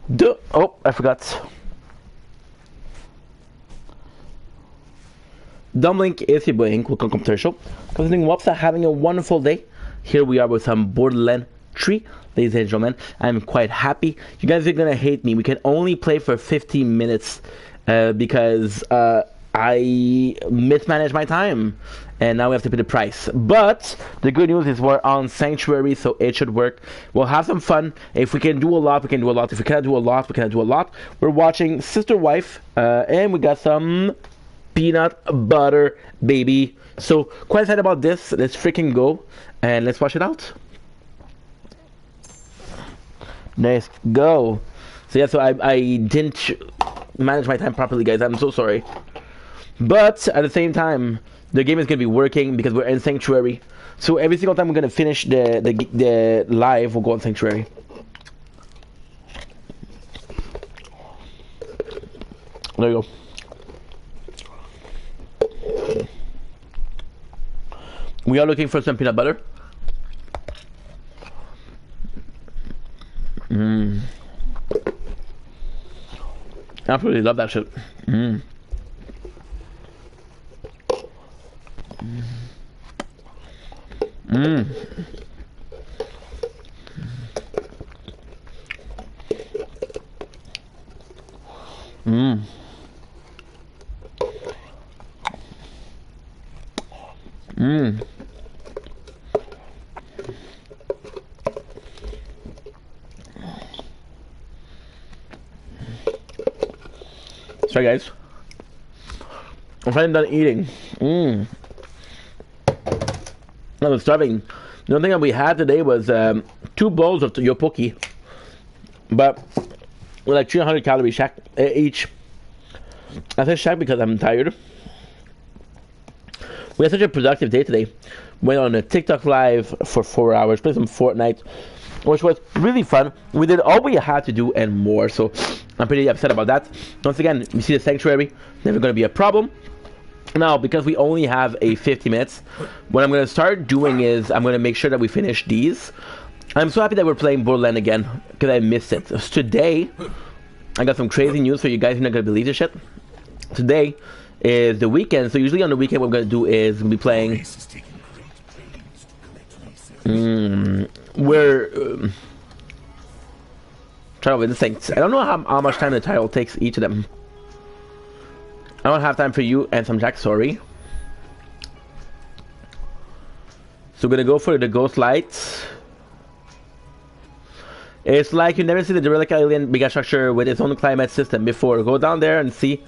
Oh, I forgot. Dumbling is your boy, welcome to the show. Continuing Wopsa, having a wonderful day. Here we are with some Borderlands 3. Ladies and gentlemen, I'm quite happy. You guys are gonna hate me. We can only play for 15 minutes because I mismanaged my time. And now we have to pay the price. But the good news is we're on Sanctuary, so it should work. We'll have some fun. If we can do a lot, we can do a lot. If we cannot do a lot, we cannot do a lot. We're watching Sister Wife, and we got some peanut butter baby. So quite excited about this. Let's freaking go and let's watch it out. Let's go. So yeah, so I didn't manage my time properly, guys. I'm so sorry. But at the same time, the game is gonna be working because we're in Sanctuary. So every single time we're gonna finish the live, we'll go on Sanctuary. There you go. We are looking for some peanut butter. I absolutely love that shit. Mm. Sorry guys, I'm finally done eating. I was starving. The only thing that we had today was 2 bowls of yopoki, but with like 300 calories each. I said shack because I'm tired. We had such a productive day today. Went on a TikTok live for 4 hours, played some Fortnite, which was really fun. We did all we had to do and more, so I'm pretty upset about that. Once again, you see the Sanctuary, never going to be a problem. Now, because we only have a 50 minutes, what I'm going to start doing is I'm going to make sure that we finish these. I'm so happy that we're playing Borderlands again, because I missed it. So today, I got some crazy news for you guys. You're not going to believe this shit. Today is the weekend, so usually on the weekend what we're going to do is we'll be playing... we're... Trial of Instinct. I don't know how much time the title takes each of them. I don't have time for you and some Jack, sorry. So we're gonna go for the Ghost Light. It's like you never see the derelict alien mega structure with its own climate system before. Go down there and see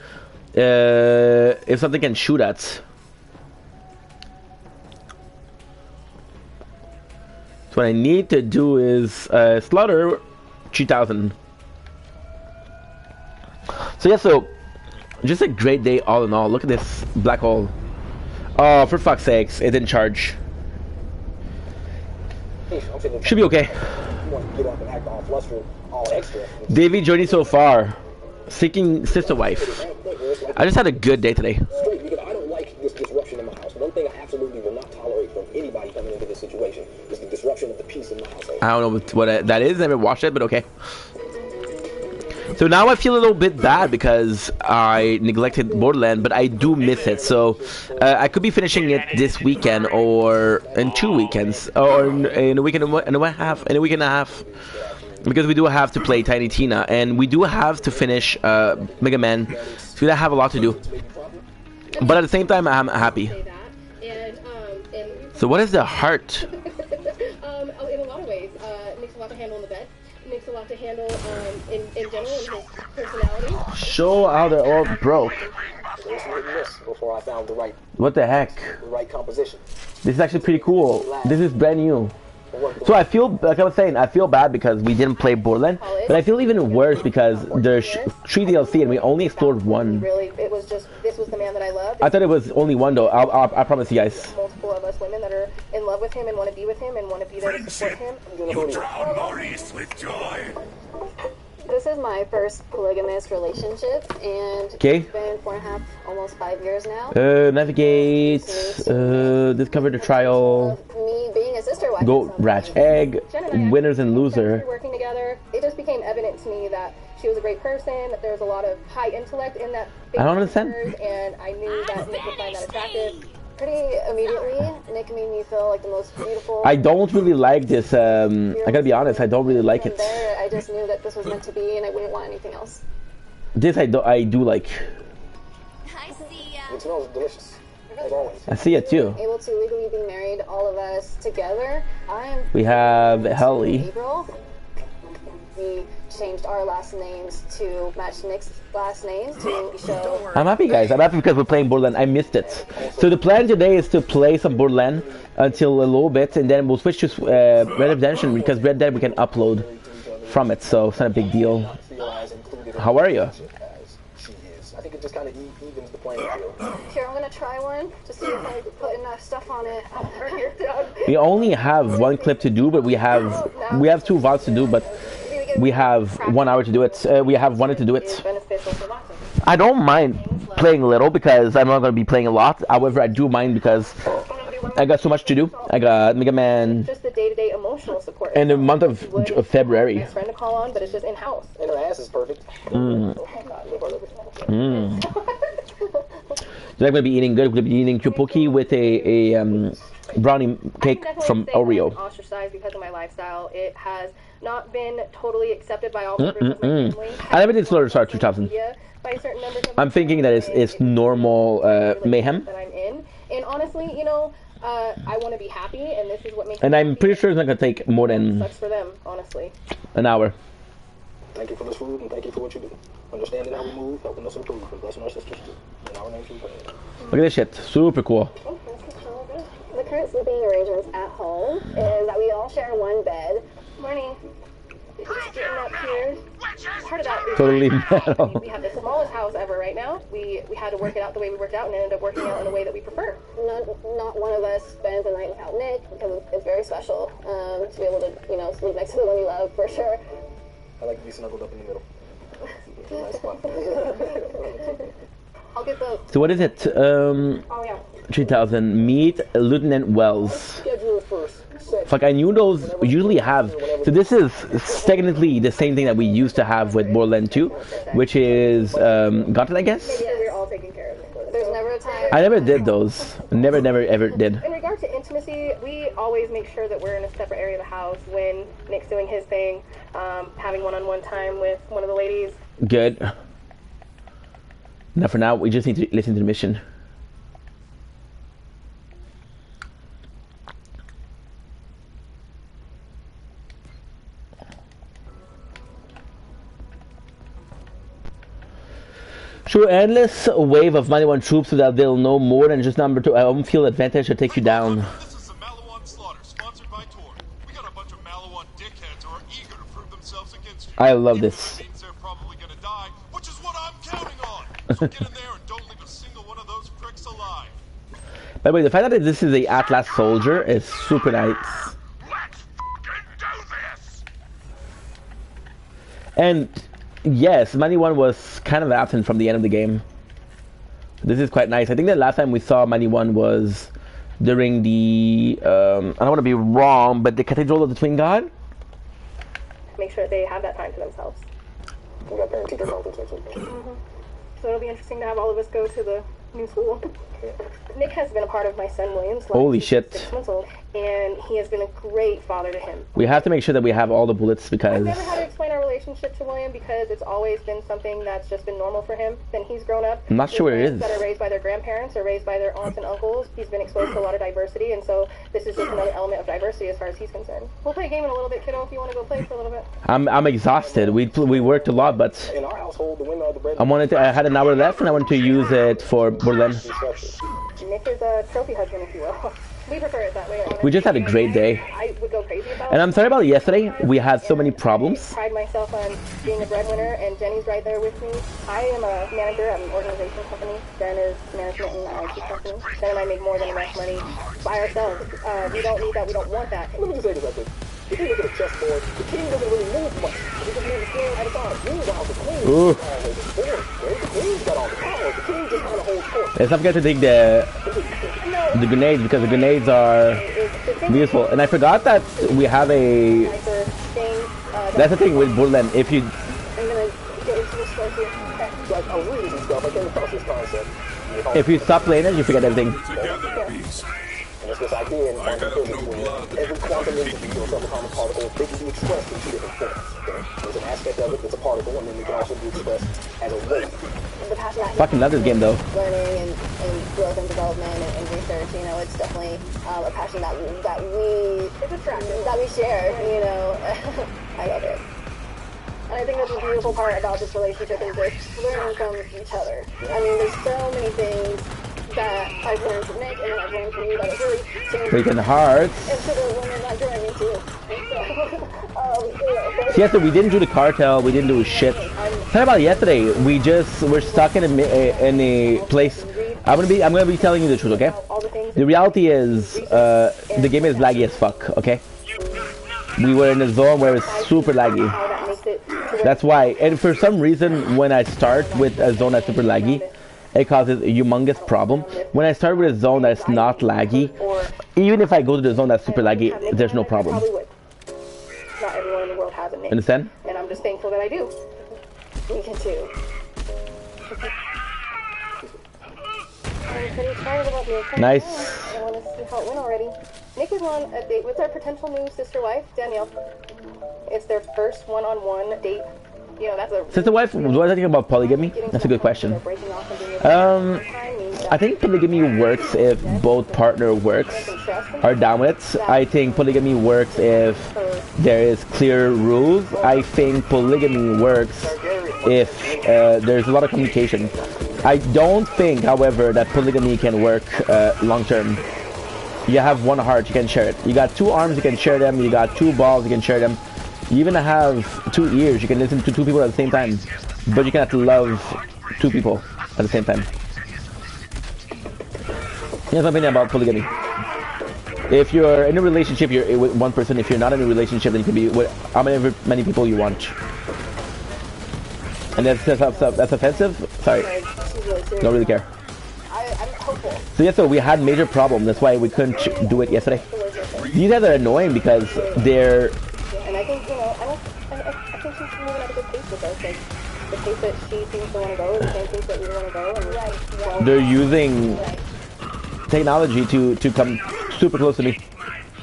if something can shoot at. So what I need to do is slaughter 3000. So yeah, so just a great day all in all. Look at this black hole. Oh, for fuck's sakes, it didn't charge. Should be okay. Davey journey so far. Seeking Sister Wife. I just had a good day today. I don't like this disruption in my house. One thing I absolutely will not tolerate from anybody coming into this situation is the disruption of the peace in my household. I don't know what that is. Never watched it, but okay. So now I feel a little bit bad because I neglected Borderlands, but I do miss it. So I could be finishing it this weekend or in 2 weekends, or in a week and a half, because we do have to play Tiny Tina, and we do have to finish Mega Man. So we have a lot to do. But at the same time, I'm happy. So what is the heart? In a lot of ways, it makes a lot to handle in the bed. It makes a lot to handle in general in his personality. Show how they're all broke. Before I found the right composition. This is actually pretty cool. This is brand new. So I feel, like I was saying, I feel bad because we didn't play Borderlands, but I feel even worse because there's 3 DLC and we only explored 1. Really, it was just, this was the man that I loved. I thought it was only 1 though, I promise you guys. Multiple of us women that are in love with him and want to be with him and want to be there to support him. You drown Maurice with joy. This is my first polygamous relationship, and it's been 4.5, almost 5 years now. Navigate, discover the trial, Me being a sister wife. goat, ratch, egg, winners and loser. Working together, it just became evident to to me that she was a great person, that there was a lot of high intellect in that. I don't understand. And I knew that Nick would find that attractive. Pretty immediately, Nick made me feel like the most beautiful. I don't really like this. I gotta be honest. I don't really like it. There, I just knew that this was meant to be, and I wouldn't want anything else. This I do like. I see ya. It smells delicious, as always. I see it too. Able to legally be married, all of us together. We have Helly. April. We changed our last names to match Nick's last names to show. I'm happy, guys. I'm happy because we're playing Borderlands. I missed it. So the plan today is to play some Borderlands until a little bit, and then we'll switch to Red Dead Redemption because Red Dead we can upload from it, so it's not a big deal. How are you? I think it just kind of evens the playing field. Here, I'm gonna try one to see if I put enough stuff on it. We only have one clip to do, but we have 2 VODs to do, but we have 1 hour to do it. We have 1 to do it. I don't mind playing a little because I'm not going to be playing a lot. However, I do mind because I got so much to do. I got Mega Man. Just the day-to-day emotional support. In the month of February. My friend to call on, but it's just in-house. And her ass is perfect. So I'm going to be eating good. We're going to be eating chupoki with a brownie cake from Oreo. Ostracized because of my lifestyle. It has not been totally accepted by all members of my family. I never did Slaughter Star 2000. By certain members of my I'm thinking that it's normal mayhem. That I'm in. And honestly, you know, I want to be happy, and this is what makes. And I'm pretty sure it's not going to take more than sucks for them, honestly. an hour. Thank you for this food, and thank you for what you do. Understanding how we move, helping us improve, and blessing our sisters too. In our name, we pray. Look at this shit. Super cool. The current sleeping arrangements at home is that we all share one bed. Morning. Just getting up here. Part of that is Totally metal. we have the smallest house ever right now. We had to work it out the way we worked out, and it ended up working out in a way that we prefer. Not one of us spends the night without Nick because it's very special to be able to, you know, sleep next to the one you love for sure. I like to be snuggled up in the middle. It's a nice spot. I'll get the. So what is it? Oh yeah. 3000. Meet Lieutenant Wells. Schedule first. Fuck, I knew those usually have. So this is technically the same thing that we used to have with Borderlands 2, which is Gauntlet, I guess. We're all taken care of. There's never a time. I never did those. Never, ever did. In regard to intimacy, we always make sure that we're in a separate area of the house when Nick's doing his thing, having one-on-one time with one of the ladies. Good. Now for now, we just need to listen to the mission. Through endless wave of Maliwan troops so that they'll know more than just number 2. I don't feel advantage to take you down. This is the Maliwan Slaughter, sponsored by Tor. We got a bunch of Maliwan dickheads who are eager to prove themselves against you. I love this. It means they're probably gonna die, which is what I'm counting on. So get in there and don't leave a single one of those pricks alive. By the way, the fact that this is the Atlas soldier is super nice. Let's fucking do this! And yes, Maliwan was kind of absent from the end of the game. This is quite nice. I think the last time we saw Maliwan was during the, I don't want to be wrong, but the Cathedral of the Twin God? Make sure that they have that time to themselves. We got parent-teacher conference. So it'll be interesting to have all of us go to the new school. Nick has been a part of my son William's life. Holy since shit. he was 6 months old, and he has been a great father to him. We have to make sure that we have all the bullets I've because never had to explain our relationship to William because it's always been something that's just been normal for him. Then he's grown up. I'm not sure where it Kids is. That are raised by their grandparents or raised by their aunts and uncles. He's been exposed to a lot of diversity, and so this is just another element of diversity as far as he's concerned. We'll play a game in a little bit, kiddo, if you want to go play for a little bit. I'm exhausted. We worked a lot, but In our household, the women are the bread. I had an hour left and I wanted to use it for Borderlands. Nick is a trophy husband, if you will. We prefer it that way. Honestly. We just had a great day. I would go crazy about And it. I'm sorry about yesterday. We had so many problems. I pride myself on being a breadwinner, and Jenny's right there with me. I am a manager at an organization company. Jen is management in an IT company. Jen and I make more than enough money by ourselves. We don't need that. We don't want that. Let me just say this like this. If you look at the chessboard, the king doesn't really move much. He just moves a square at a time. Meanwhile, the queen Ooh. holds the board. The queen's got all the power. The king just kind of holds court. Let's not forget to take the grenades because the grenades are beautiful. And I forgot that we have a. That's the thing with Borderlands. If you get into the story here. Okay. Like, I was reading some stuff. I came across this concept. If you stop playing it, you forget everything. And it's this idea in quantum physics where every quantum entity or subatomic particle, they can be expressed in two different forms. Okay? There's an aspect of it that's a particle, and then it can also be expressed as a wave. The passion I Fucking love this game though. learning and growth and development and research, you know, it's definitely a passion that we share, you know. I love it. And I think that's the beautiful part about this relationship is just learning from each other. I mean, there's so many things that I've learned from Nick and I've learned from you that have really changed. Breaking hearts. And to the women I'm joining too. And so, you know, So yesterday we didn't do the cartel. We didn't do shit. Talk about yesterday. We're stuck in a place. I'm gonna be telling you the truth, okay? all the things The reality is, the game is laggy as fuck, okay? We were in a zone where it's super laggy. how that makes it to where That's why. And for some reason, when I start with a zone that's super laggy, it causes a humongous problem. When I start with a zone that's not laggy, even if I go to the zone that's super laggy, there's no problem. probably would. Not everyone in the world has a Nick. Understand? And I'm just thankful that I do. Me too. I'm pretty excited about the appointment. Nice. I want to see how it went already. Nick is on a date with their potential new sister wife, Danielle. It's their first one-on-one date. You know, that's a... Sister wife, what I think about polygamy? That's a good question. I think polygamy works if both partner are down with it. I think polygamy works if there is clear rules. I think polygamy works if there's a lot of communication. I don't think, however, that polygamy can work long term. You have one heart, you can share it. You got two arms, you can share them. You got two balls, you can share them. You even have two ears, you can listen to two people at the same time. But you cannot love two people at the same time. Here's my opinion about polygamy. If you're in a relationship, you're with one person. If you're not in a relationship, then you can be with how many people you want. And that's offensive? Sorry. Don't really care. I'm hopeful. So yeah, so we had major problems. That's why we couldn't do it yesterday. These guys are annoying because they're... And I think, you know, I think she's moving at a good pace with us. Like, the pace that she seems to want to go is the same pace that we want to go. And they're using technology to come super close to me.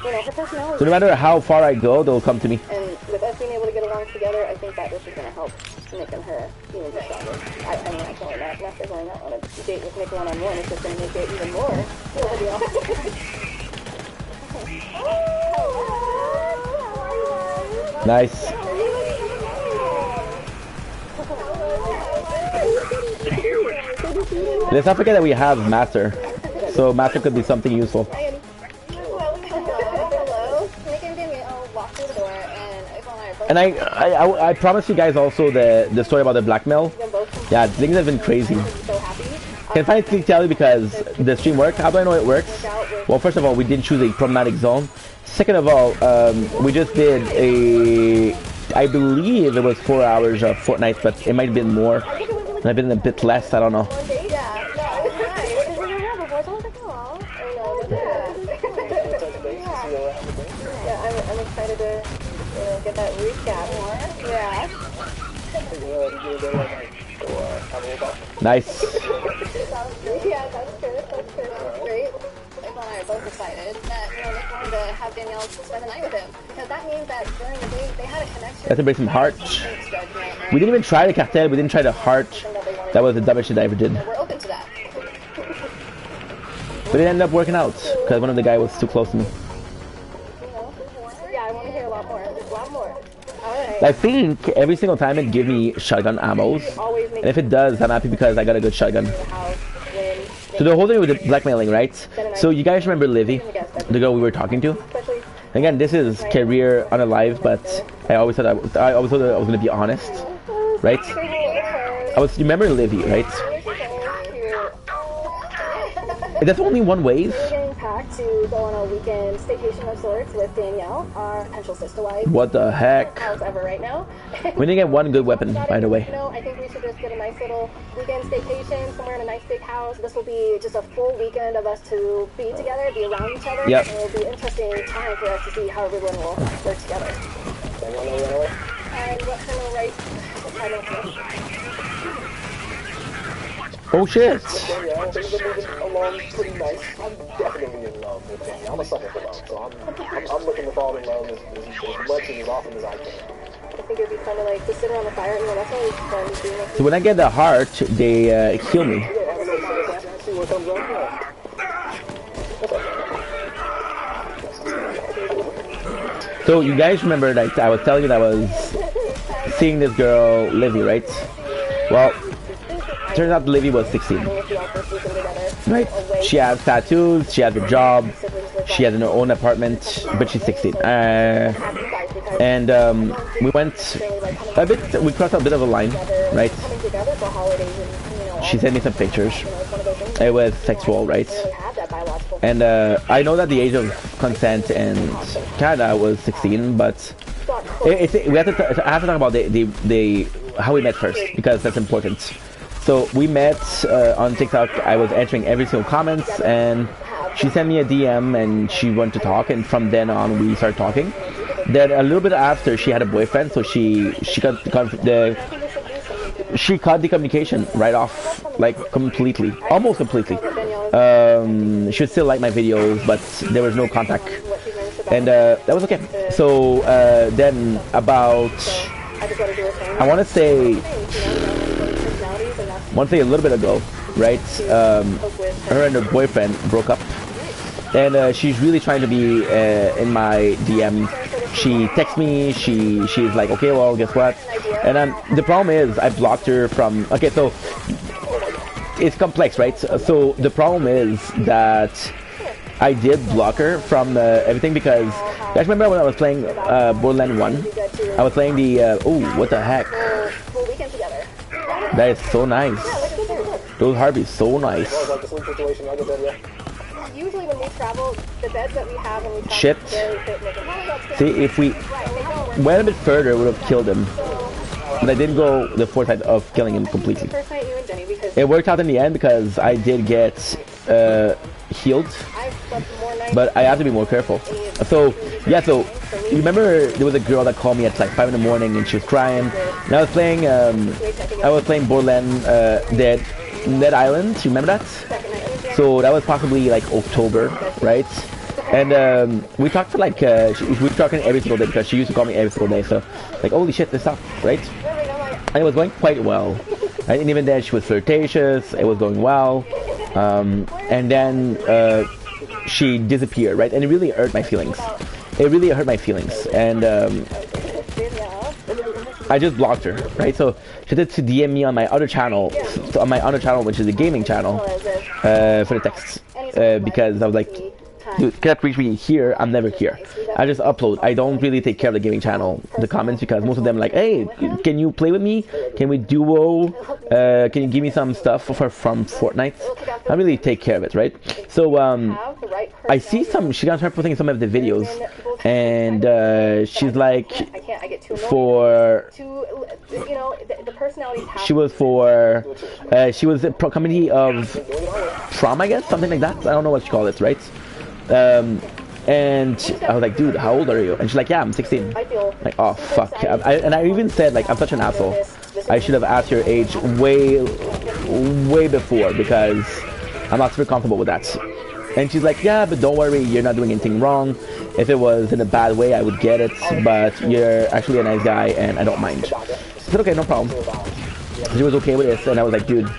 you know, her personality. So no matter how far I go, they'll come to me. And with us being able to get along together, I think that this is going to help Nick and her even be stronger. I mean, I can't imagine after going out on a date with Nick one-on-one, it's just going to make it even more. You know? Nice. Let's not forget that we have Master. So Master could be something useful. Hello. Nick and Jimmy walked through the door, and And I promise you guys also the story about the blackmail. Yeah, things have been crazy. Can I finally tell you because the stream worked? How do I know it works? Well, first of all, we didn't choose a problematic zone. Second of all, we just did I believe it was 4 hours of Fortnite, but it might have been more. It might have been a bit less, I don't know. I'm excited to get that recap more. Yeah. Nice. Yeah, that's good. That's great. Michael and I are both excited that Nick wanted to have Danielle spend the night with him because that means that during the day they had a connection. You have to break some heart. We didn't even try the cartel. We didn't try the heart. That was the dumbest shit I ever did. We're open to that. But it ended up working out because one of the guys was too close to me. Yeah, I want to hear a lot more. A lot more. Alright. I think every single time it gives me shotgun ammos. And if it does, I'm happy because I got a good shotgun. So the whole thing with the blackmailing, right? So you guys remember Livy, the girl we were talking to? Again, this is career unalive, but I always thought I was gonna be honest, right? You remember Livy, right? That's only one wave. We're getting packed to go on a weekend staycation of sorts with Danielle, our potential sister wife. What the heck? House ever right now. We didn't get one good weapon, by the way. No, I think we should just get a nice little weekend staycation somewhere in a nice big house. This will be just a full weekend of us to be together, be around each other. Yep. And it will be an interesting time for us to see how everyone will work together. And what kind of right? Oh shit! Danielle, things are moving along pretty nice. I'm definitely in love with Danielle. I'm a sucker for love, so I'm looking to fall in love as much and as often as I can. I think it'd be fun to like just sit around the fire. You know, that's always fun doing it. So when I get the heart, they heal me. Yeah, let's see what comes up next. So you guys remember that I was telling you that I was seeing this girl, Livy, right? Well, turns out Livy was 16. Right? She has tattoos, she has a job, she has her own apartment, but she's 16. And we went a bit, we crossed a bit of a line, right? She sent me some pictures. It was sexual, right? And I know that the age of consent in Canada was 16, but we have to I have to talk about the how we met first, because that's important. So we met on TikTok. I was answering every single comments, and she sent me a DM, and she wanted to talk, and from then on we started talking. Then a little bit after, she had a boyfriend, so she cut the communication right off, like completely, almost completely. She would still like my videos, but there was no contact, and that was okay. So then about, I want to say a little bit ago, right? Her and her boyfriend broke up, and she's really trying to be in my DM. She texts me. She's like, okay, well, guess what? And the problem is I blocked her from. Okay, so it's complex, right? So the problem is that I did block her from everything, because you guys remember when I was playing Borderlands 1? I was playing the oh, what the heck? That is so nice. Those Harveys, so nice. Usually when we travel, the beds that we have when we travel Shit. See, if we went a bit further, we would have killed him. But I didn't go the foresight of killing him completely. It worked out in the end because I did get healed, but I have to be more careful. So yeah, so you remember there was a girl that called me at like 5 in the morning and she was crying. And I was playing Borderlands Dead Island. You remember that? So that was possibly like October, right? And we talked for like we were talking every single day, because she used to call me every single day. So like, holy shit, this stuff, right? And it was going quite well. Right? And even then, she was flirtatious. It was going well. And then she disappeared, right? And it really hurt my feelings. It really hurt my feelings. And I just blocked her, right? So she had to DM me on my other channel, which is a gaming channel, for the texts, because I was like, dude, you can't reach me here, I'm never here. I just upload. I don't really take care of the gaming channel, the comments, because most of them are like, hey, can you play with me? Can we duo? Can you give me some stuff from Fortnite? I really take care of it, right? So I see she's gonna start posting some of the videos, and she's like, she was a community of prom, I guess, something like that. I don't know what you call it, right? And I was like, dude, how old are you? And she's like, yeah, I'm 16. Like, oh fuck. And I even said, like, I'm such an asshole. I should have asked your age way before, because I'm not super comfortable with that. And she's like, yeah, but don't worry, you're not doing anything wrong. If it was in a bad way, I would get it, but you're actually a nice guy and I don't mind. I said, okay, no problem. She was okay with this, and I was like, dude.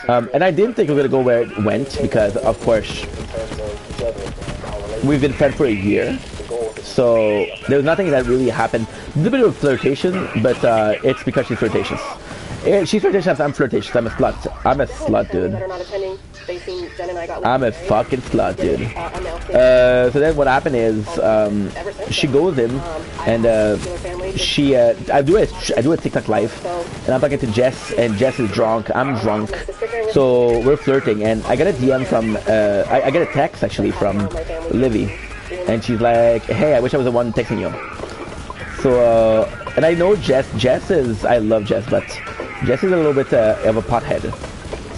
And I didn't think we were gonna go where it went, because of course we've been friends for a year, so there was nothing that really happened. A little bit of flirtation, but it's because she's flirtatious. She's flirtatious, I'm flirtatious. I'm a slut. I'm a slut, dude. I'm a fucking slut, dude. So then what happened is she goes in, and I do a TikTok live, and I'm talking to Jess, and Jess is drunk. I'm drunk, so we're flirting, and I get a DM from I get a text actually from Livy, and she's like, hey, I wish I was the one texting you. So and I know Jess is, I love Jess, but Jess is a little bit of a pothead.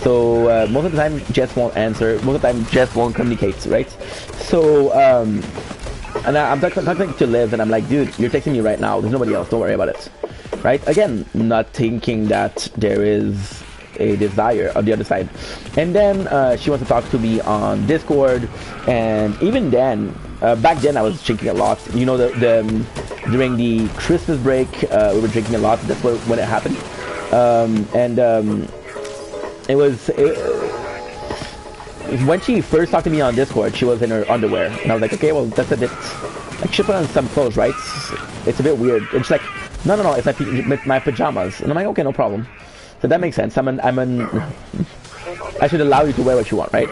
So most of the time Jess won't answer, most of the time Jess won't communicate, right? So and I'm talking to Liv, and I'm like, dude, you're texting me right now, there's nobody else, don't worry about it. right? Again, not thinking that there is a desire on the other side. And then she wants to talk to me on Discord, and even then, back then I was drinking a lot. You know, during the Christmas break, we were drinking a lot. That's when it happened. When she first talked to me on Discord, she was in her underwear, and I was like, okay, well, that's a bit, like, she put on some clothes, right? It's a bit weird. And she's like, no, it's my pajamas. And I'm like, okay, no problem. So that makes sense. I should allow you to wear what you want, right?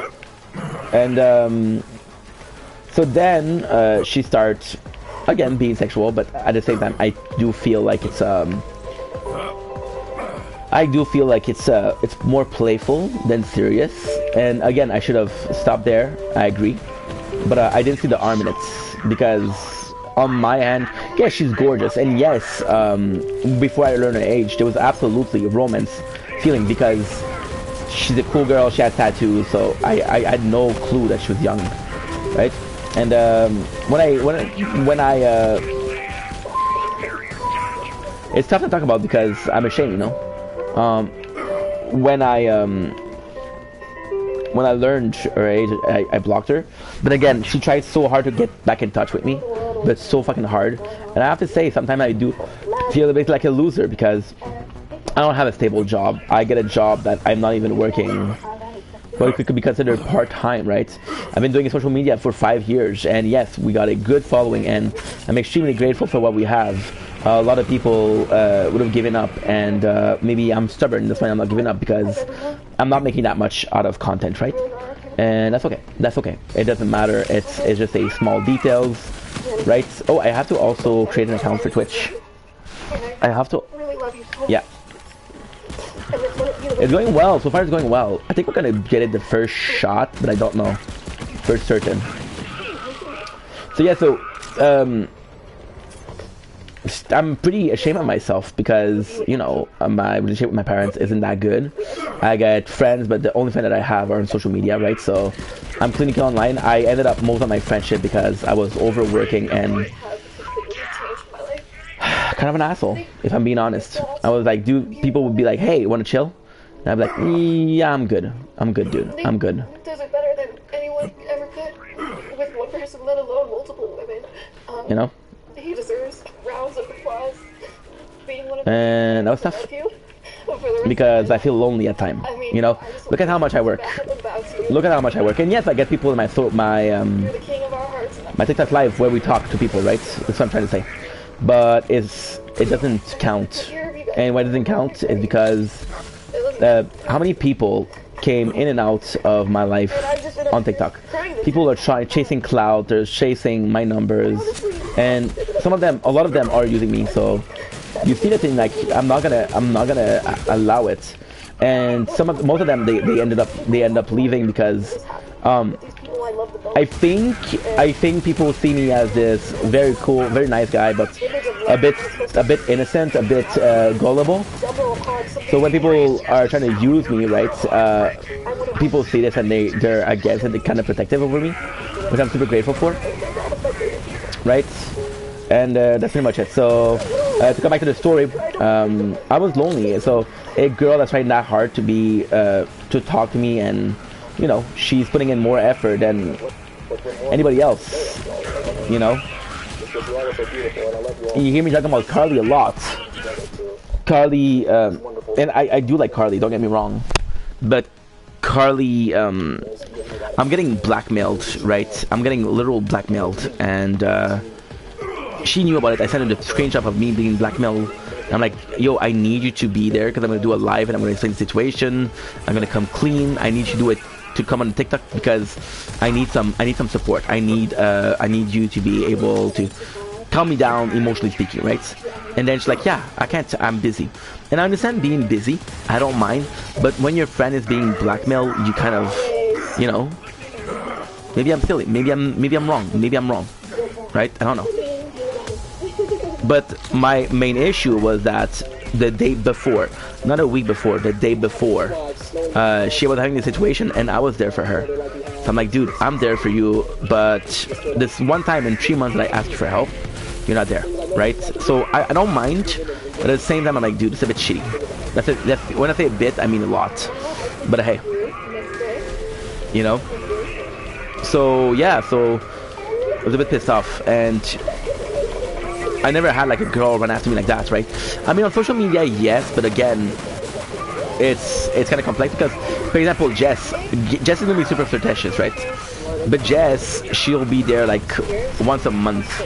And so then she starts again being sexual, but at the same time, I do feel like it's more playful than serious. And again, I should have stopped there. I agree, but I didn't see the arm in it, because on my end, yes, she's gorgeous, and yes, before I learned her age, there was absolutely a romance feeling, because she's a cool girl. She had tattoos, so I had no clue that she was young, right? And when I it's tough to talk about because I'm ashamed, you know. When I learned her age, I blocked her. But again, she tried so hard to get back in touch with me, but so fucking hard. And I have to say, sometimes I do feel a bit like a loser, because I don't have a stable job. I get a job that I'm not even working, but it could be considered part-time, right? I've been doing social media for 5 years, and yes, we got a good following, and I'm extremely grateful for what we have. A lot of people would have given up, and maybe I'm stubborn. That's why I'm not giving up, because I'm not making that much out of content, right? And that's okay. That's okay. It doesn't matter. It's just a small details, right? Oh, I have to also create an account for Twitch. I have to. Yeah. It's going well. So far, it's going well. I think we're gonna get it the first shot, but I don't know for certain. So yeah. So I'm pretty ashamed of myself, because, you know, my relationship with my parents isn't that good. I get friends, but the only friend that I have are on social media, right? So I'm clinically online. I ended up most of my friendship because I was overworking and kind of an asshole, if I'm being honest. I was like, dude, people would be like, hey, you want to chill? And I'd be like, yeah, I'm good, dude, I'm good. Does it better than anyone ever could with one person, let alone multiple women. You know? He deserves rounds of applause. Being one of and that was tough, because I feel lonely at times. You know, look at how much I work. Look at how much I work. And yes, I get people in my TikTok live where we talk to people, right? That's what I'm trying to say. But it doesn't count. And why it doesn't count is because how many people came in and out of my life on TikTok. People are chasing clout, they're chasing my numbers, and a lot of them are using me. So you see the thing, like, I'm not gonna allow it. And most of them they end up leaving, because I think people see me as this very cool, very nice guy, but a bit innocent, a bit gullible. So when people are trying to use me, right, people see this and they're against it. They're kind of protective over me, which I'm super grateful for, right? And that's pretty much it. So to come back to the story, I was lonely. So a girl that's trying that hard to talk to me, and you know, she's putting in more effort than anybody else, you know. You hear me talking about Carly a lot. Carly, and I do like Carly, don't get me wrong, but Carly, I'm getting blackmailed, right? I'm getting literal blackmailed, and she knew about it. I sent her the screenshot of me being blackmailed. I'm like, yo, I need you to be there, because I'm going to do a live and I'm going to explain the situation. I'm going to come clean. I need you to do it, to come on TikTok, because I need some support. I need you to be able to calm me down, emotionally speaking, right? And then she's like, yeah, I can't, I'm busy. And I understand being busy, I don't mind, but when your friend is being blackmailed, you kind of, you know, maybe I'm silly, maybe I'm wrong, right? I don't know. But my main issue was that the day before, not a week before, the day before, she was having this situation and I was there for her. So I'm like, dude, I'm there for you, but this one time in 3 months that I asked you for help, you're not there, right? So I don't mind But at the same time, I'm like, dude, it's a bit shitty. That's when I say a bit, I mean a lot. But hey, you know. So yeah, so I was a bit pissed off, and I never had like a girl run after me like that, right? I mean, on social media, yes, but again, it's kind of complex because, for example, Jess is gonna be super flirtatious, right? But Jess, she'll be there like once a month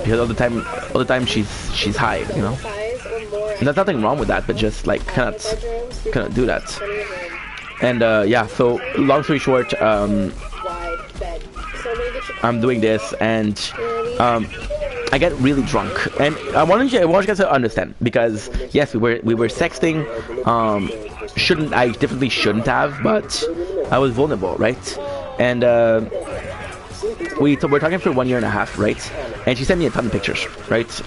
because all the time she's high, you know. And there's nothing wrong with that, but just like cannot do that. And yeah, so long story short, I'm doing this, and I get really drunk, and I want you guys to understand, because yes, we were sexting. I definitely shouldn't have, but I was vulnerable, right? And we're talking for 1.5 years, right? And she sent me a ton of pictures, right?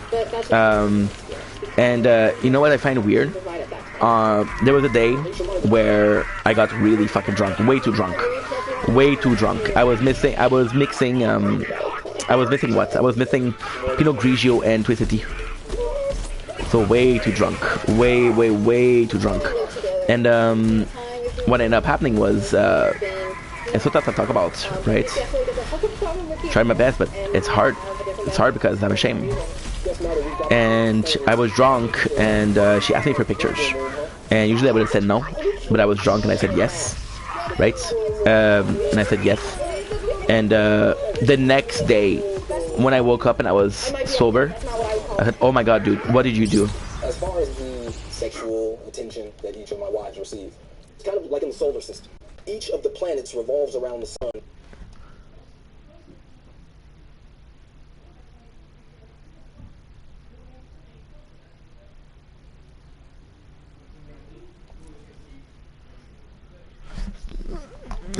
And you know what I find weird? There was a day where I got really fucking drunk, way too drunk. I was missing what? I was missing Pinot Grigio and Twisted Tea. So way too drunk, way too drunk. And what ended up happening was, it's what I talk about, right? Tried my best, but it's hard. It's hard because I'm ashamed. And I was drunk, and she asked me for pictures. And usually I would have said no, but I was drunk and I said yes, right? And I said yes. And the next day, when I woke up and I was sober, I said, "Oh my God, dude, what did you do?" As far as the sexual attention that each of my wives receive, it's kind of like in the solar system. Each of the planets revolves around the sun.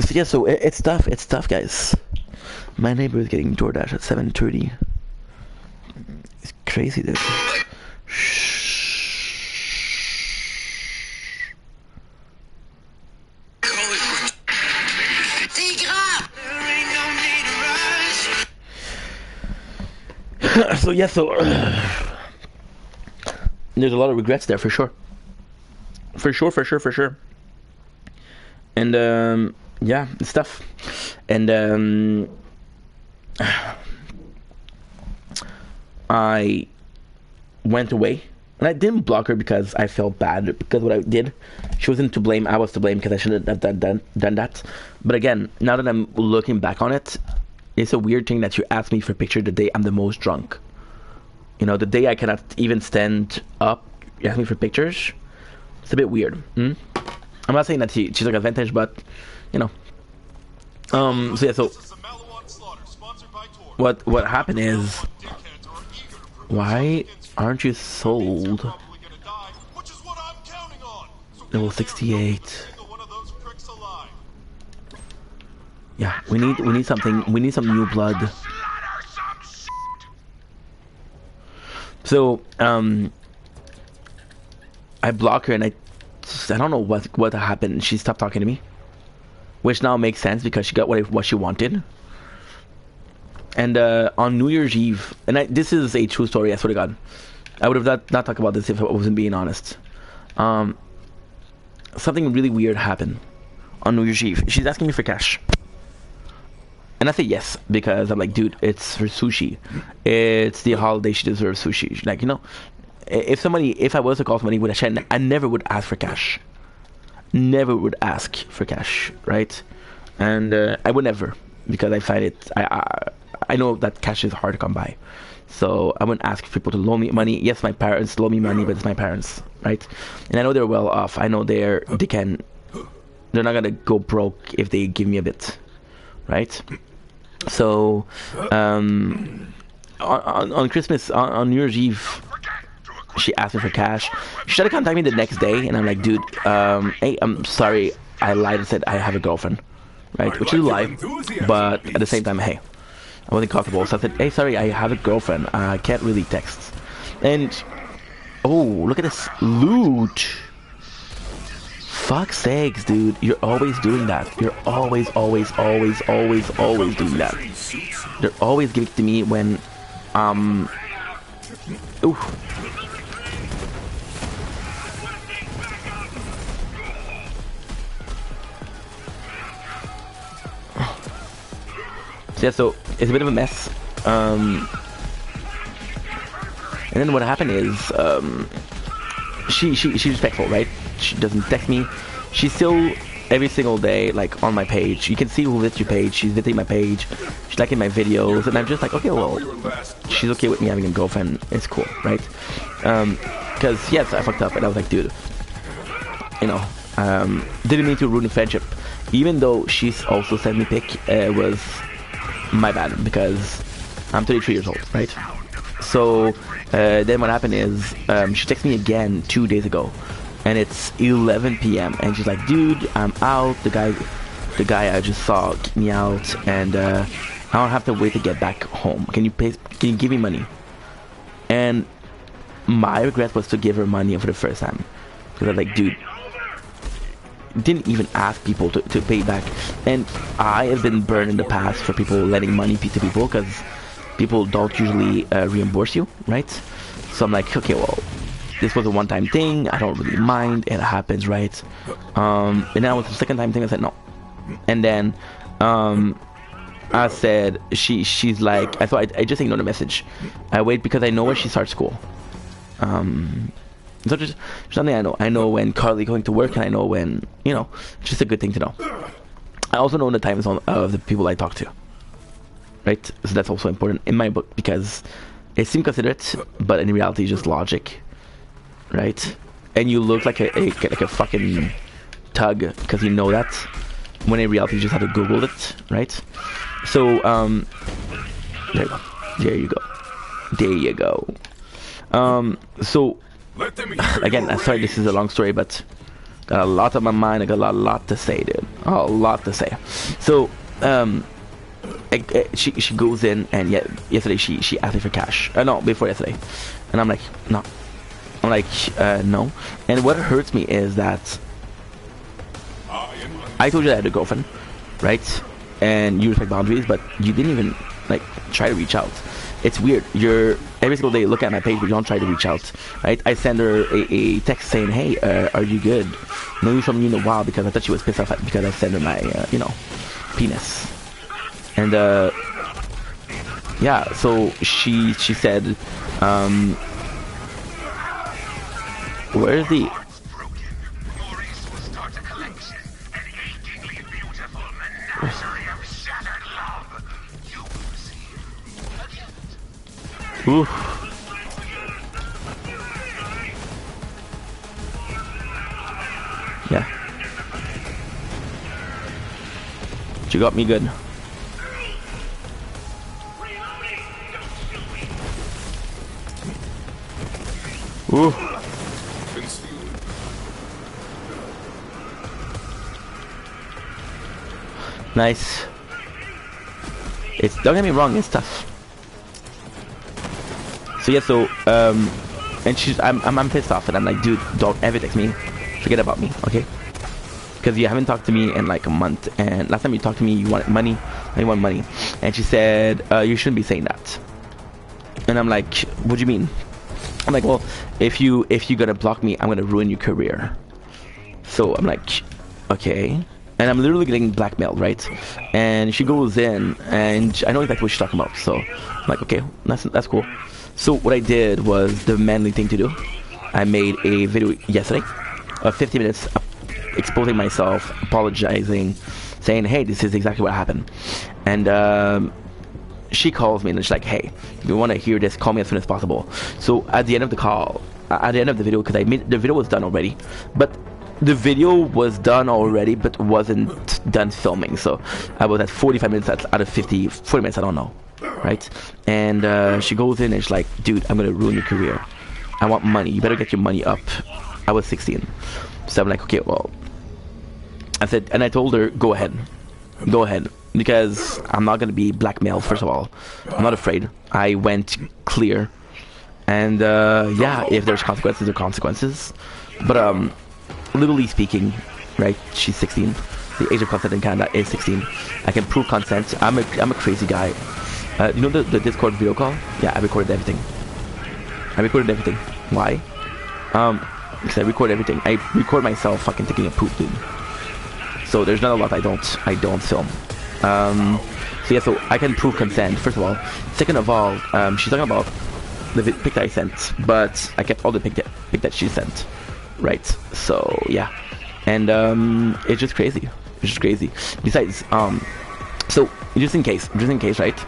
So yeah, so it's tough, guys. My neighbor is getting DoorDash at 7:30. It's crazy, dude. So yeah, so there's a lot of regrets there for sure. For sure. And yeah, it's tough. And I went away, and I didn't block her because I felt bad because what I did. She wasn't to blame. I was to blame because I shouldn't have done that. But again, now that I'm looking back on it, it's a weird thing that you asked me for a picture the day I'm the most drunk. You know, the day I cannot even stand up, you ask me for pictures. It's a bit weird. I'm not saying that she took advantage, but you know. So yeah, so what happened is, why aren't you sold? Level 68. Yeah, we need something. We need some new blood. So I block her, and I don't know what happened. She stopped talking to me, which now makes sense because she got what she wanted. And on New Year's Eve, and this is a true story, I swear to God, I would have not talked about this if I wasn't being honest. Something really weird happened on New Year's Eve. She's asking me for cash, and I say yes because I'm like, dude, it's for sushi. It's the holiday. She deserves sushi. Like, you know, if I was to call somebody with a check, I never would ask for cash. Never would ask for cash, right? And I would never, because I find it. I know that cash is hard to come by, so I wouldn't ask people to loan me money. Yes, my parents loan me money, but it's my parents, right? And I know they're well off. I know they're not gonna go broke if they give me a bit, right? So on Christmas, on New Year's Eve, she asked me for cash. She tried to contact me the next day, and I'm like, dude, hey, I'm sorry, I lied and said I have a girlfriend, right? Which is a lie, but at the same time, hey, I wasn't comfortable, so I said, hey, sorry, I have a girlfriend. I can't really text. And oh, look at this loot. Fuck's sakes, dude, you're always doing that. You're always doing that. They're always giving it to me when ooh. So yeah, so it's a bit of a mess. And then what happened is, she's respectful, right? She doesn't text me. She's still every single day like on my page. You can see who visits your page. She's visiting my page. She's liking my videos, and I'm just like, okay, well, she's okay with me having a girlfriend. It's cool, right? Because yes, I fucked up, and I was like, dude, you know, didn't mean to ruin the friendship. Even though she's also sent me pic, it was my bad because I'm 33 years old, right? So then what happened is she texted me again 2 days ago, and it's 11 p.m. and she's like, dude, I'm out. The guy I just saw kicked me out, and I don't have to wait to get back home. Can you give me money? And my regret was to give her money for the first time, because I was like, dude, didn't even ask people to pay back. And I have been burned in the past for people lending money to people, because people don't usually reimburse you, right? So I'm like, okay, well, this was a one-time thing. I don't really mind. It happens, right? And then it was the second time thing. I said no. And then I said, she's like, I just ignored the message. I wait because I know when she starts school. So just something I know. I know when Carly going to work, and I know when, you know, just a good thing to know. I also know the time zone of the people I talk to, right? So that's also important in my book, because it seems considerate, but in reality, it's just logic, right? And you look like a fucking tug because you know that, when in reality, you just have to Google it, right? So there you go. So again, I'm sorry, this is a long story, but got a lot on my mind. I got a lot to say, dude. A lot to say. So she goes in, and yesterday she asked me for cash. No, before yesterday, and I'm like, no. No. And what hurts me is that I told you I had a girlfriend, right? And you respect boundaries, but you didn't even like try to reach out. It's weird. You're every single day look at my page, but you don't try to reach out, right? I send her a text saying, hey, are you good? No news from you in a while, because I thought she was pissed off because I sent her my, penis. And yeah, so she said, where's the... Ooh. Yeah. She got me good. Ooh. Nice. Don't get me wrong, it's tough. So yeah, so and I'm pissed off, and I'm like, dude, don't ever text me. Forget about me, okay? Because you haven't talked to me in like a month, and last time you talked to me, you wanted money. I want money, and she said, you shouldn't be saying that. And I'm like, what do you mean? I'm like, well, if you're gonna block me, I'm gonna ruin your career. So I'm like, okay. And I'm literally getting blackmailed, right? And she goes in, and I know exactly what she's talking about. So I'm like, okay, that's cool. So what I did was the manly thing to do. I made a video yesterday of 50 minutes exposing myself, apologizing, saying, hey, this is exactly what happened. And she calls me and she's like, hey, if you want to hear this, call me as soon as possible. So at the end of the call, at the end of the video, because the video was done already, but the video was done already, but wasn't done filming. So I was at 45 minutes out of 40 minutes, I don't know. Right? And she goes in and she's like, dude, I'm gonna ruin your career. I want money. You better get your money up. I was 16. So I'm like, okay, well, I said, and I told her, go ahead, because I'm not gonna be blackmailed. First of all, I'm not afraid. I went clear, and yeah, if there's consequences, there are consequences. But legally speaking, right? She's 16. The age of consent in Canada is 16. I can prove consent. I'm a crazy guy. You know the Discord video call? Yeah, I recorded everything. Why? Because I record everything. I record myself fucking taking a poop, dude. So there's not a lot I don't film. So yeah, so I can prove consent, first of all. Second of all, she's talking about the pic that I sent, but I kept all the pic that she sent, right? So yeah, and it's just crazy. It's just crazy. Besides, so just in case, right,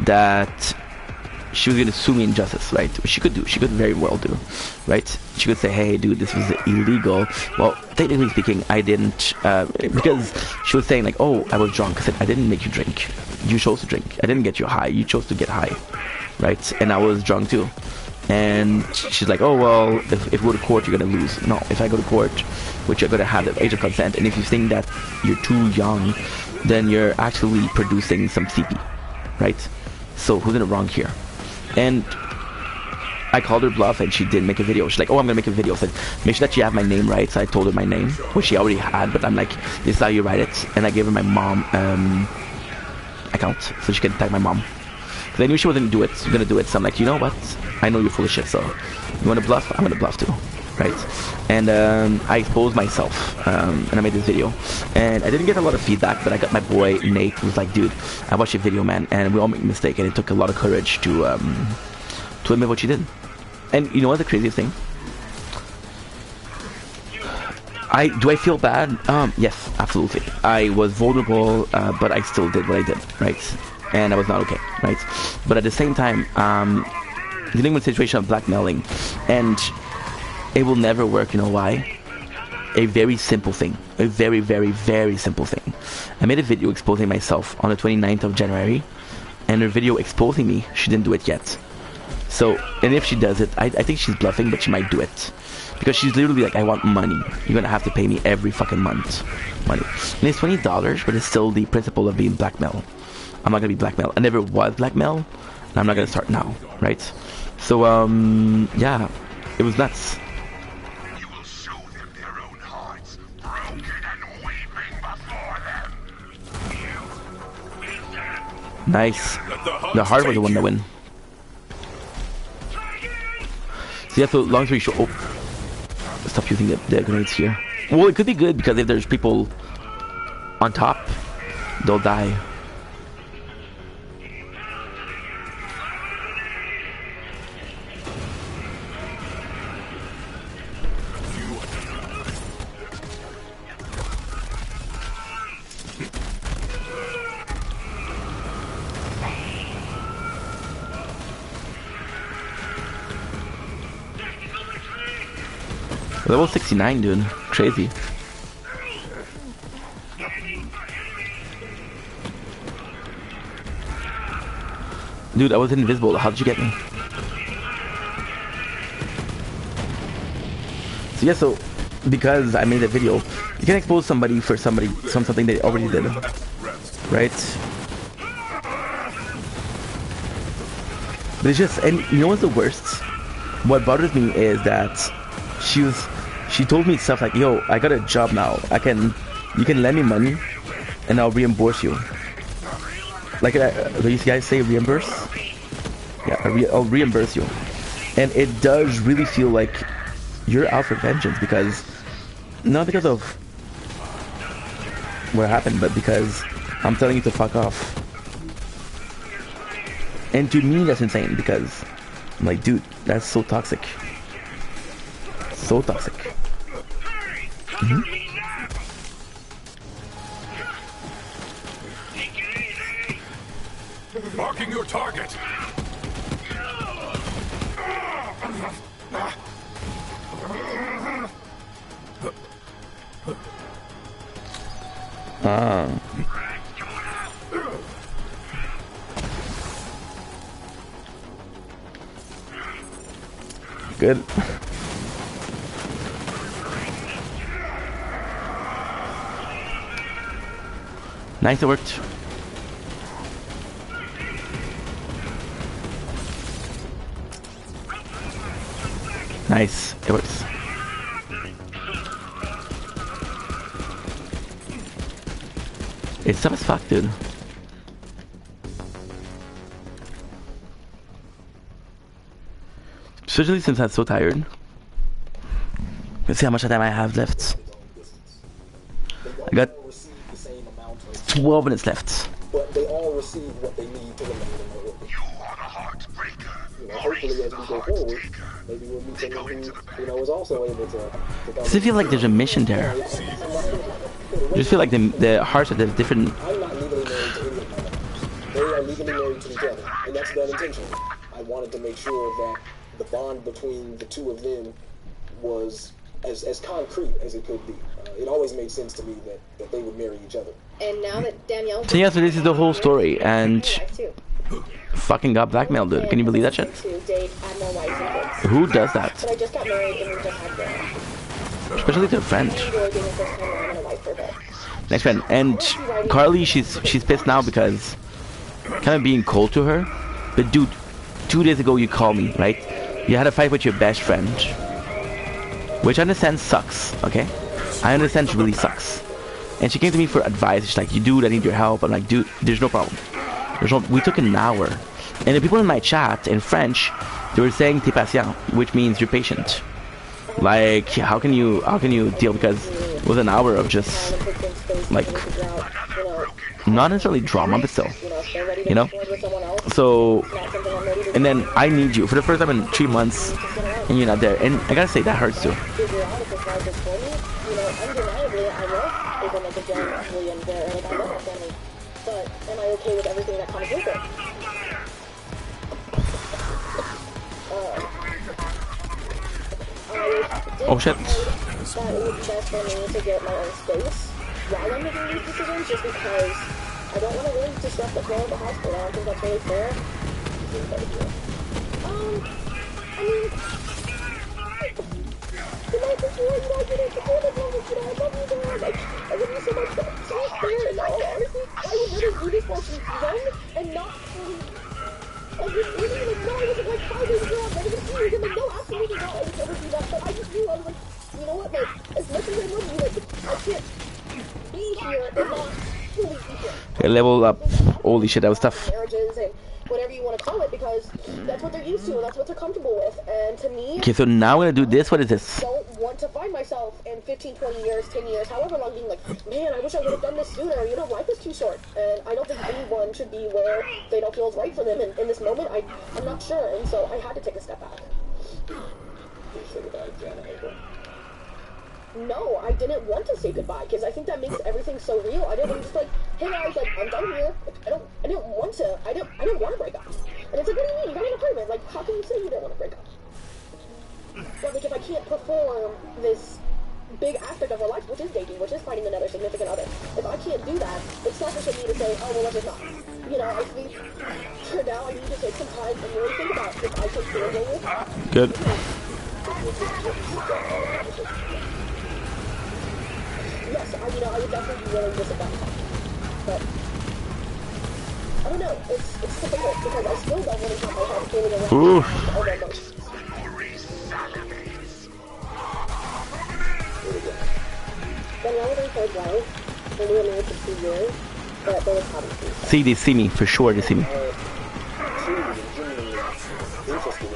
that she was gonna sue me in justice, right? Which she could do. She could very well do, right? She could say, "Hey, dude, this was illegal." Well, technically speaking, I didn't, because she was saying like, "Oh, I was drunk." I said, "I didn't make you drink. You chose to drink. I didn't get you high. You chose to get high, right?" And I was drunk too. And she's like, "Oh well, if you go to court, you're gonna lose." No, if I go to court, which you're gonna have the age of consent, and if you think that you're too young, then you're actually producing some CP, right? So who's in the wrong here? And I called her bluff, and she did make a video. She's like, "Oh, I'm gonna make a video." I said, "Make sure that you have my name right." So I told her my name, which she already had, but I'm like, "This is how you write it." And I gave her my mom account, so she can tag my mom. Because I knew she wasn't gonna do it. So I'm like, you know what? I know you're full of shit. So you wanna bluff? I'm gonna bluff too, right? And I exposed myself, and I made this video. And I didn't get a lot of feedback, but I got my boy Nate, who was like, "Dude, I watched your video, man, and we all make a mistake, and it took a lot of courage to admit what you did." And you know what's the craziest thing? Do I feel bad? Yes, absolutely. I was vulnerable, but I still did what I did, right? And I was not okay, right? But at the same time, dealing with a situation of blackmailing, and it will never work. You know why? A very simple thing. A very, very, very simple thing. I made a video exposing myself on the 29th of January, and her video exposing me, she didn't do it yet. So, and if she does it, I think she's bluffing, but she might do it. Because she's literally like, "I want money. You're gonna have to pay me every fucking month. Money." And it's $20, but it's still the principle of being blackmailed. I'm not gonna be blackmailed. I never was blackmailed, and I'm not gonna start now, right? So, yeah, it was nuts. You will show them their own hearts, broken and weeping before them. Nice. The heart was the one to win. So yeah, so long story short, stop using the grenades here. Well, it could be good because if there's people on top, they'll die. Level 69, dude. Crazy. Dude, I was invisible. How did you get me? So yeah, so because I made a video, you can expose somebody for something they already did, right? But it's just, and you know what's the worst? What bothers me is that she told me stuff like, "Yo, I got a job now. You can lend me money, and I'll reimburse you." Like, these guys say reimburse? Yeah, I'll reimburse you. And it does really feel like you're out for vengeance, because, not because of what happened, but because I'm telling you to fuck off. And to me, that's insane, because I'm like, dude, that's so toxic. So toxic. Marking your target. Good. Nice, it worked. Nice, it works. It's tough as fuck, dude. Especially since I'm so tired. Let's see how much time I have left. I got 12 minutes left. but they all receive what they need to remain in their orbit. You are the heartbreaker. You know, hopefully as we go forward, maybe we'll meet someone who, you know, is also able to Does it feel like there's a mission there? I just feel like the hearts are the different. I'm not legally married to any of my members. They are legally married to each other, and that's done intentionally. I wanted to make sure that the bond between the two of them was as concrete as it could be. It always made sense to me that they would marry each other. And now that Danielle... So yeah, so this is the whole story, and fucking got blackmailed, dude. Can you believe that shit? To date Admiral Weiss and kids. Who does that? But I just got married and we just had kids. Especially their friend. I enjoy being a first time mom and a wife for her. Next friend. And Carly, she's pissed now because kind of being cold to her. But dude, 2 days ago you called me, right? You had a fight with your best friend, which I understand sucks, okay? I understand it really sucks. And she came to me for advice. She's like, dude, I need your help. I'm like, dude, there's no problem. We took an hour. And the people in my chat in French, they were saying "t'es patient," which means you're patient. Like, how can you deal? Because it was an hour of just like not necessarily drama, but still, you know. So, and then I need you for the first time in 3 months, and you're not there. And I gotta say that hurts too. But am I okay with everything that comes with it? Oh shit. That it was best for me to get my own space while I'm making these decisions, just because I don't want to really disrupt the flow of the hospital. I don't think that's really fair. I mean, the night before, you know, I didn't support as long as, you know, I love you, Dad. Like, I love you so much, but it's not fair. And all honestly, I would never do this while she's young and not like, this really, like, no, I wasn't like 5 years old, I didn't see you, like, no, absolutely not, I would never do that, but I just knew, I was like, you know what, like, as much as I love you, like, I can't be here and not fully be here. Okay, level up. Holy shit, that was tough. Marriages and whatever you want to call it, because that's what they're used to, and that's what they're comfortable with, and to me, Okay, so now we're gonna do this. What is this? I don't want to find myself in 15, 20 years, 10 years, however long, being like, man, I wish I would have done this sooner, you know, life is too short, and I don't think anyone should be where they don't feel it's right for them, and in this moment, I'm not sure, and so I had to take a step back. No, I didn't want to say goodbye, because I think that makes everything so real. I didn't just like, hey guys, like, I'm done here. Like, I didn't want to break up. And it's like, what do you mean? You got an apartment. Like, how can you say you didn't want to break up? But like, if I can't perform this big aspect of our life, which is dating, which is finding another significant other, if I can't do that, it's selfish of me to say, oh, well, let's just not. You know, I think for now I need to take some time and really think about if I can feel with. Good. Yes, I would definitely be willing to sit down. But I don't know. It's difficult because I still don't want to have my heart feeling around all the emotions. Danielle was my third wife, and we were married for 2 years, but there was obviously. See, they see me for sure. They see me. She was genuinely interested in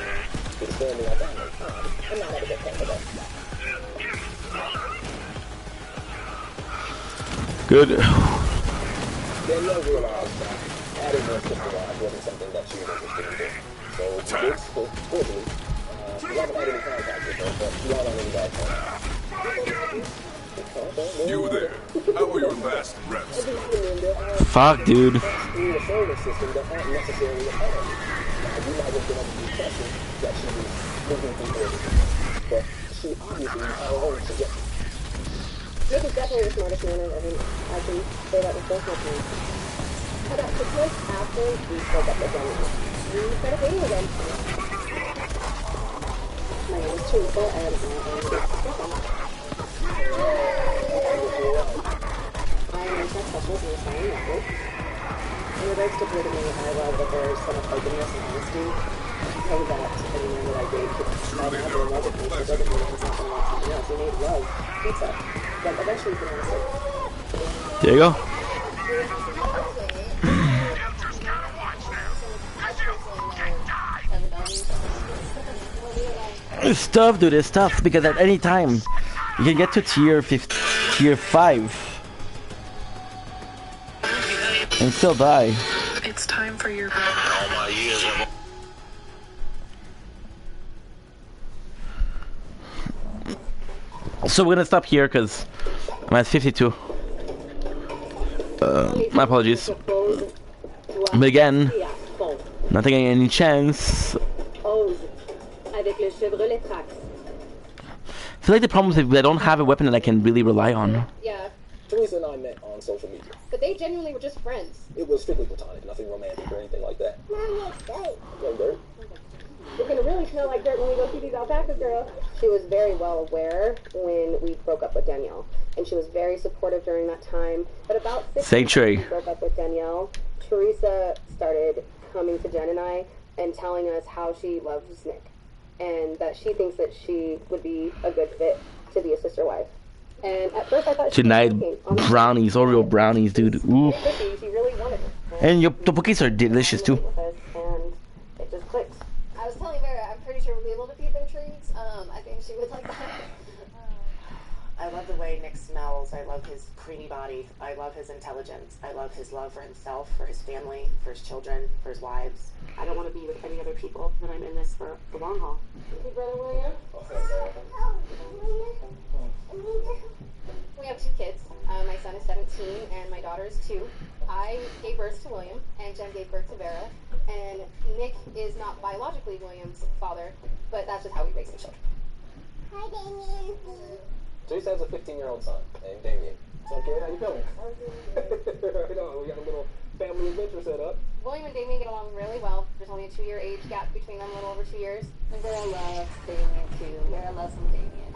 expanding our family. I'm not at a good point with it. Good. Danielle realized that adding more sister wives wasn't something that she was interested in doing. So we did, fortunately, we haven't had any contact with her, but we aren't on any bad terms. You there. How are your last reps? Fuck, dude. We were showing a system that aren't necessarily apparent. You might have been under the impression that she was moving through everything, but she obviously had her own suggestions. Nick is definitely the smartest man I've ever. I can say that with both my parents. About 6 months after we broke up with Danielle, we started dating again. My name is Teresa, and I am a sex specialist in the Silent Network. In regards to polygamy, I love that there is so much openness and honesty. I know that anyone that I date could try to have a love with me, so it doesn't mean it's not going to want something else. We need love, pizza, but eventually you can honestly. There you go. It's tough, dude. It's tough because at any time you can get to tier 5. and still die. It's time for your All my years of So we're gonna stop here because I'm at 52. My apologies. But again, not taking any chance. I feel like the problem is that I don't have a weapon that I can really rely on. Yeah, Teresa and I met on social media. but they genuinely were just friends. It was strictly platonic, nothing romantic or anything like that. Young dirt. It's gonna really smell like dirt when we go see these alpacas, girl. She was very well aware when we broke up with Danielle, and she was very supportive during that time. But about 6 Sanctuary. months after we broke up with Danielle, Teresa started coming to Jen and I and telling us how she loves Nick, and that she thinks that she would be a good fit to be a sister wife. And at first I thought she Tonight, was joking, honestly. brownies, Oreo brownies, dude. Ooh. She really wanted it. And your tteokbokki are delicious too. And it just clicked. I was telling Vera, I'm pretty sure we'll be able to feed them treats. I think she would like that. I love the way Nick smells. I love his creamy body. I love his intelligence. I love his love for himself, for his family, for his children, for his wives. I don't want to be with any other people, but I'm in this for the long haul. Hey, Brother William? We have 2 kids. My son is 17 and my daughter is 2. I gave birth to William and Jen gave birth to Vera. And Nick is not biologically William's father, but that's just how we raise the children. Hi, Damien. Teresa has a 15-year-old son named Damien. So, kid, how you feeling? Right on. We got a little family adventure set up. William and Damien get along really well. There's only a 2-year age gap between them, a little over 2 years. And Vera loves Damien too. Vera loves some Damien.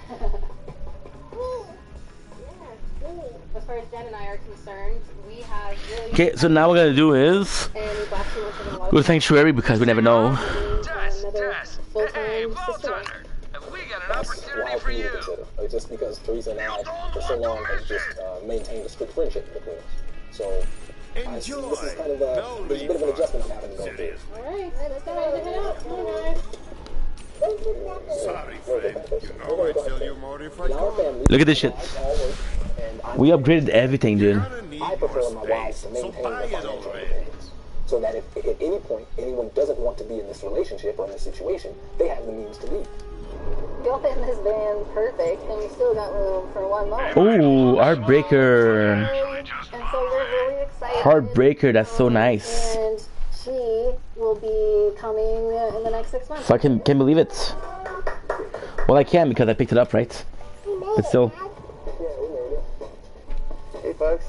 As far as Jen and I are concerned, we have really... Okay, so now what we're gonna do is And these last 2 months have been a lot go of to Sanctuary because we never know. another full-time sister wife. we got an That's opportunity wild for for me to you. consider. Just because Teresa and I, for so long, has just maintained a strict friendship between us. So, this is kind of there's a bit of an adjustment I'm having to go through. Alright, let's go ahead and head out. Come on, guys. Sorry, friend. You know I'd tell you more if I In our could. family, Look at this shit. wives all work, and I'm We upgraded everything, dude. Gonna need I prefer more my wives space, to so maintain buy their it financial already. independence. So that if at any point anyone doesn't want to be in this relationship or in this situation, they have the means to leave. You'll fit in this van perfect, and you still got room for 1 more. Ooh, Heartbreaker. And so we're really excited. Heartbreaker, that's so nice. And she will be coming in the next 6 months. So I can't believe it. Well, I can because I picked it up, right? But still. Hey folks,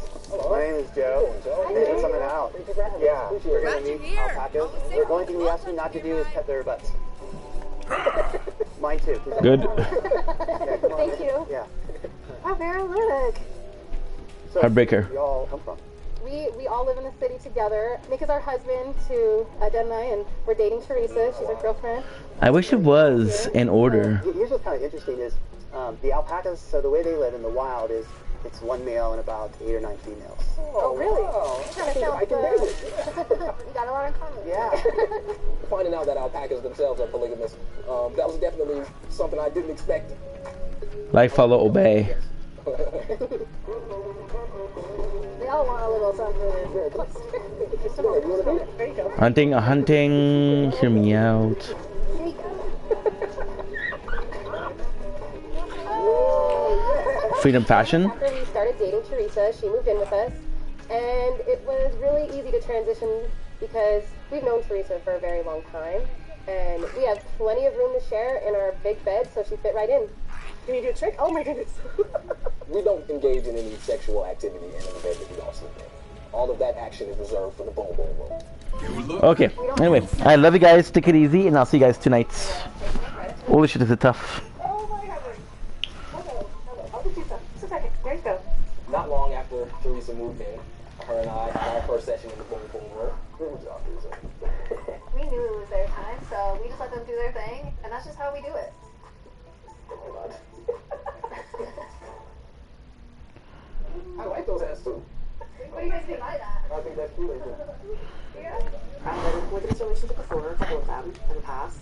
my name is Joe. I'm taking something out. Yeah, we're going to meet alpacas. We're going to be asking not to do is pet their butts. Mine too. Good. Thank you. Yeah. Oh, Vera, look. So, Heartbreaker. where you all come from? We all live in the city together. Nick is our husband to Jen and I, and we're dating Teresa. She's our girlfriend. I wish it was in order. Here's what's kind of interesting is the alpacas, so the way they live in the wild is it's 1 male and about 8 or 9 females. Oh, really? I can do it. You got a lot in common. Yeah. Finding out that alpacas themselves are polygamous, that was definitely something I didn't expect. Like, follow, obey. They all want a little something. Hunting, hear me out. Freedom fashion. After we started dating Teresa, she moved in with us, and it was really easy to transition because we've known Teresa for a very long time, and we have plenty of room to share in our big bed, so she fit right in. Can you do a trick? Oh my goodness. We don't engage in any sexual activity in the bed that we all sleep in. All of that action is reserved for the boom boom room. Okay, anyway, I love you guys. Take it easy, and I'll see you guys tonight. Holy shit, is it tough. Oh my God. Okay, I'll get you some. Just a second. There you go. Not long after Teresa moved in, her and I had our first session in the boom boom room. Good job, Teresa. We knew it was their time, so we just let them do their thing, and that's just how we do it. I like those hats too. What do you guys think? I that. I think that's cute. Yeah. I've been with this relationship before, a couple of them in the past.